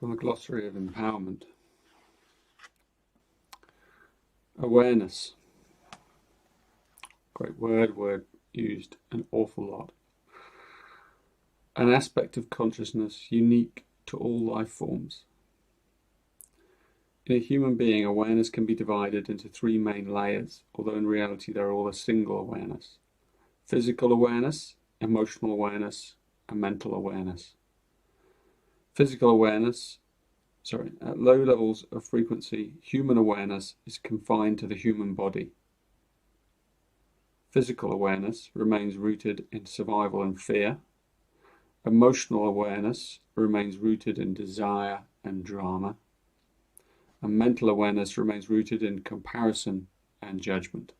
From the Glossary of Empowerment. Awareness. Great word used an awful lot. An aspect of consciousness unique to all life forms. In a human being, awareness can be divided into three main layers, although in reality they're all a single awareness. Physical awareness, emotional awareness, and mental awareness. Physical awareness, at low levels of frequency, human awareness is confined to the human body. Physical awareness remains rooted in survival and fear. Emotional awareness remains rooted in desire and drama. And mental awareness remains rooted in comparison and judgment.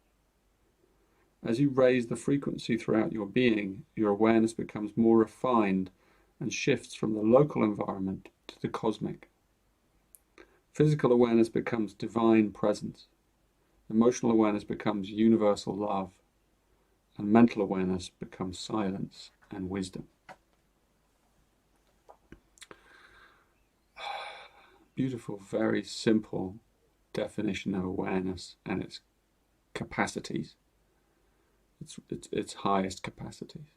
As you raise the frequency throughout your being, your awareness becomes more refined and shifts from the local environment to the cosmic. Physical awareness becomes divine presence. Emotional awareness becomes universal love. And mental awareness becomes silence and wisdom. Beautiful, very simple definition of awareness and its capacities, its highest capacities.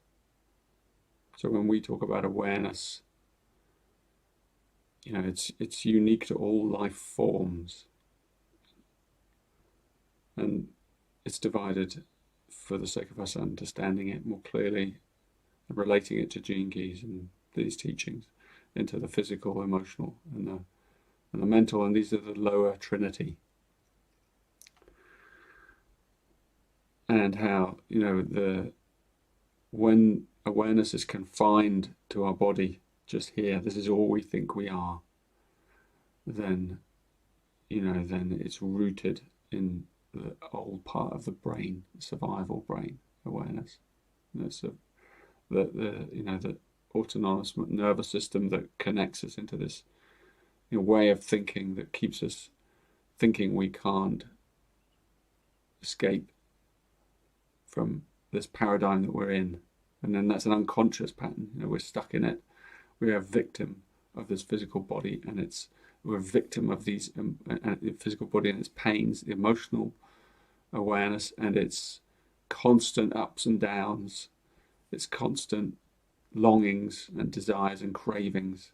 So when we talk about awareness, it's unique to all life forms, and it's divided, for the sake of us understanding it more clearly and relating it to Gene Keys and these teachings, into the physical, emotional, and the mental, and these are the lower trinity. And how, when awareness is confined to our body, just here, this is all we think we are, then it's rooted in the old part of the brain, survival brain awareness. The autonomous nervous system that connects us into this way of thinking that keeps us thinking we can't escape from this paradigm that we're in. And then that's an unconscious pattern. We're stuck in it. We're a victim of this physical body, and we're a victim of these the physical body and its pains, the emotional awareness and its constant ups and downs, its constant longings and desires and cravings.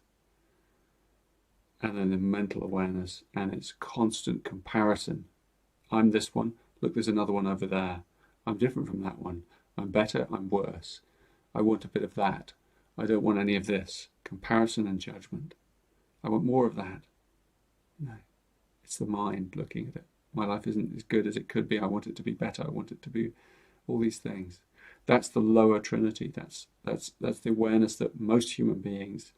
And then the mental awareness and its constant comparison. I'm this one. Look, there's another one over there. I'm different from that one. I'm better. I'm worse. I want a bit of that. I don't want any of this. Comparison and judgment. I want more of that. No, it's the mind looking at it. My life isn't as good as it could be. I want it to be better. I want it to be all these things. That's the lower trinity. That's the awareness that most human beings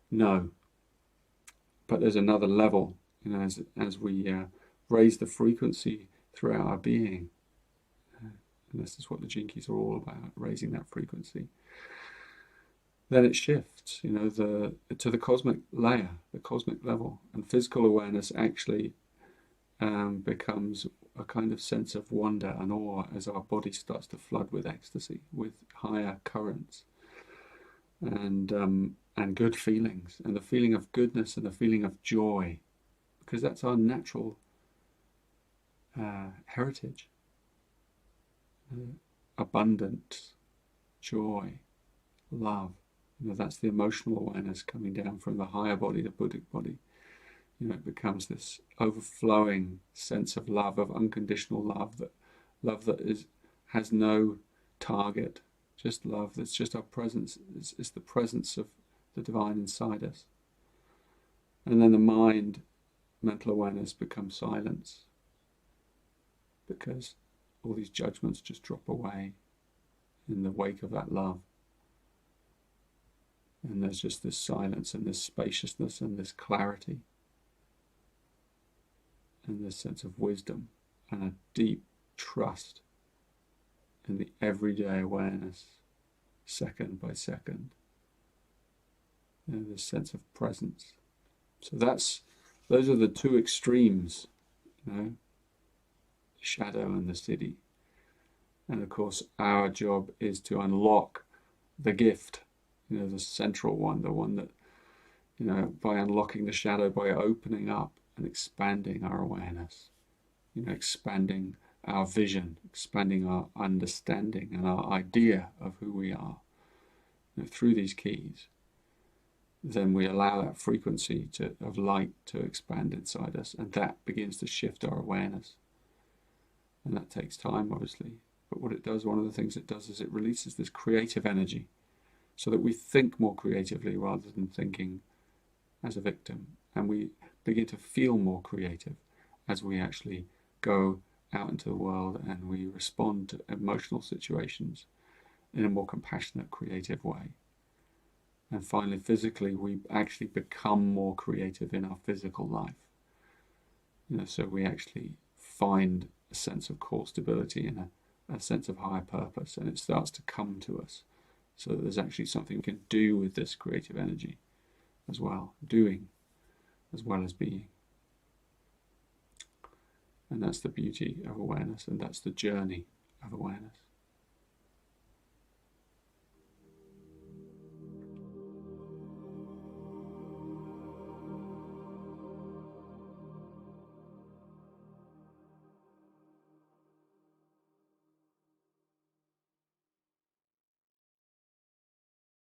know. But there's another level, as we raise the frequency throughout our being. And this is what the Gene Keys are all about, raising that frequency. Then it shifts, to the cosmic layer, the cosmic level. And physical awareness actually becomes a kind of sense of wonder and awe as our body starts to flood with ecstasy, with higher currents. And good feelings, and the feeling of goodness and the feeling of joy, because that's our natural heritage. Abundance, joy, love. That's the emotional awareness coming down from the higher body, the Buddhic body. It becomes this overflowing sense of love, of unconditional love that has no target, just love. That's just our presence. It's the presence of the divine inside us. And then the mental awareness becomes silence, because all these judgments just drop away in the wake of that love. And there's just this silence and this spaciousness and this clarity and this sense of wisdom and a deep trust in the everyday awareness, second by second. This sense of presence. So those are the two extremes, the shadow and the city. And of course, our job is to unlock the gift, the central one, the one that by unlocking the shadow, by opening up and expanding our awareness, expanding our vision, expanding our understanding and our idea of who we are, through these keys, then we allow that frequency of light to expand inside us, and that begins to shift our awareness. And that takes time, obviously. But what it does, one of the things it does, is it releases this creative energy so that we think more creatively rather than thinking as a victim. And we begin to feel more creative as we actually go out into the world and we respond to emotional situations in a more compassionate, creative way. And finally, physically, we actually become more creative in our physical life. So we actually find a sense of core stability and a sense of higher purpose, and it starts to come to us. So that there's actually something we can do with this creative energy as well, doing as well as being. And that's the beauty of awareness, and that's the journey of awareness.